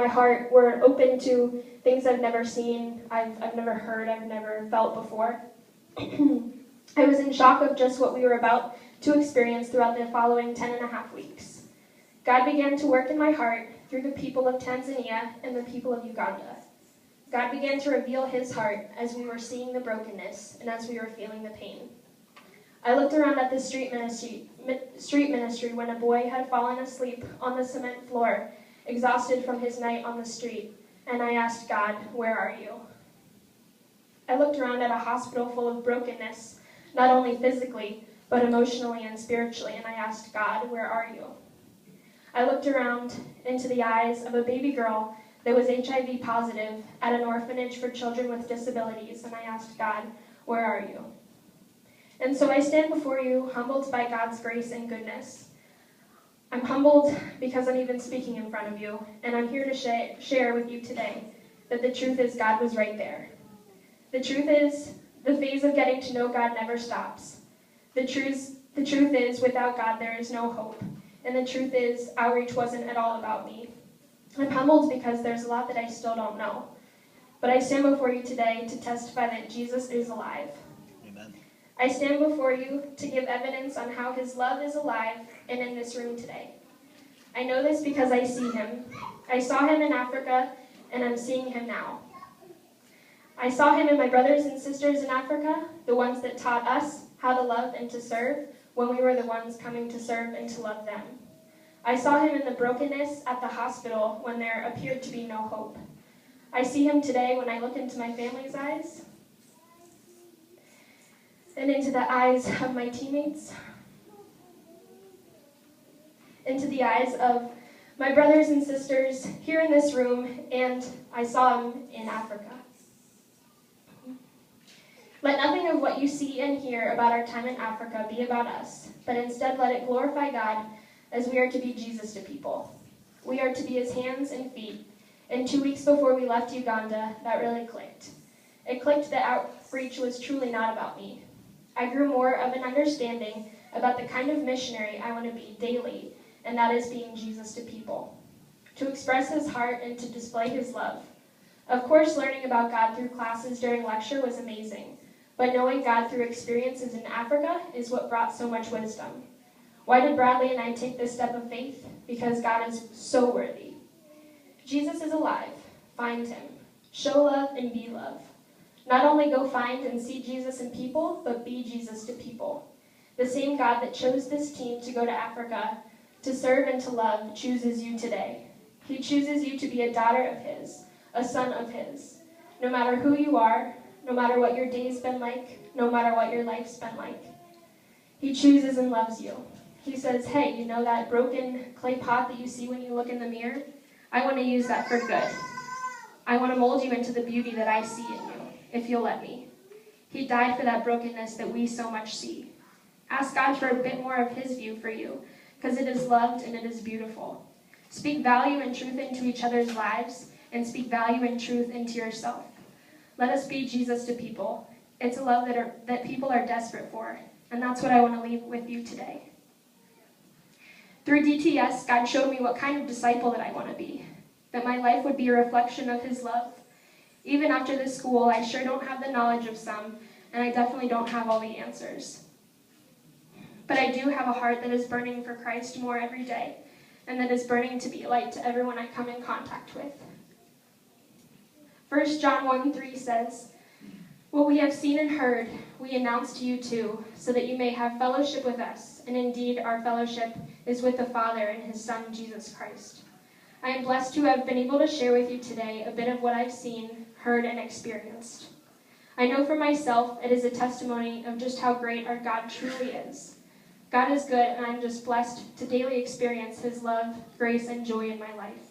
my heart were open to things I've never seen, I've never heard, I've never felt before. I was in shock of just what we were about to experience throughout the following 10.5 weeks. God began to work in my heart through the people of Tanzania and the people of Uganda. God began to reveal his heart as we were seeing the brokenness and as we were feeling the pain. I looked around at the street ministry when a boy had fallen asleep on the cement floor, exhausted from his night on the street, and I asked God, "Where are you?" I looked around at a hospital full of brokenness, not only physically, but emotionally and spiritually, and I asked God, "Where are you?" I looked around into the eyes of a baby girl that was HIV positive at an orphanage for children with disabilities, and I asked God, "Where are you?" And so I stand before you, humbled by God's grace and goodness. I'm humbled because I'm even speaking in front of you, and I'm here to share with you today that the truth is God was right there. The truth is the phase of getting to know God never stops. The truth is without God there is no hope, and the truth is outreach wasn't at all about me. I'm humbled because there's a lot that I still don't know, but I stand before you today to testify that Jesus is alive. Amen. I stand before you to give evidence on how his love is alive and in this room today. I know this because I see him. I saw him in Africa, and I'm seeing him now. I saw him in my brothers and sisters in Africa, the ones that taught us how to love and to serve when we were the ones coming to serve and to love them. I saw him in the brokenness at the hospital when there appeared to be no hope. I see him today when I look into my family's eyes and into the eyes of my teammates, into the eyes of my brothers and sisters here in this room, and I saw him in Africa. Let nothing of what you see and hear about our time in Africa be about us, but instead let it glorify God as we are to be Jesus to people. We are to be his hands and feet. And 2 weeks before we left Uganda, that really clicked. It clicked that outreach was truly not about me. I grew more of an understanding about the kind of missionary I want to be daily, and that is being Jesus to people. To express his heart and to display his love. Of course, learning about God through classes during lecture was amazing, but knowing God through experiences in Africa is what brought so much wisdom. Why did Bradley and I take this step of faith? Because God is so worthy. Jesus is alive. Find him. Show love and be love. Not only go find and see Jesus in people, but be Jesus to people. The same God that chose this team to go to Africa to serve and to love chooses you today. He chooses you to be a daughter of his, a son of his. No matter who you are, no matter what your day's been like, no matter what your life's been like, he chooses and loves you. He says, "Hey, you know that broken clay pot that you see when you look in the mirror? I want to use that for good. I want to mold you into the beauty that I see in you, if you'll let me." He died for that brokenness that we so much see. Ask God for a bit more of his view for you, because it is loved and it is beautiful. Speak value and truth into each other's lives, and speak value and truth into yourself. Let us be Jesus to people. It's a love that people are desperate for, and that's what I want to leave with you today. Through DTS, God showed me what kind of disciple that I want to be, that my life would be a reflection of his love. Even after this school, I sure don't have the knowledge of some, and I definitely don't have all the answers. But I do have a heart that is burning for Christ more every day, and that is burning to be a light to everyone I come in contact with. 1 John 1:3 says, "What we have seen and heard, we announce to you too, so that you may have fellowship with us. And indeed, our fellowship is with the Father and his Son, Jesus Christ." I am blessed to have been able to share with you today a bit of what I've seen, heard, and experienced. I know for myself it is a testimony of just how great our God truly is. God is good, and I'm just blessed to daily experience his love, grace, and joy in my life.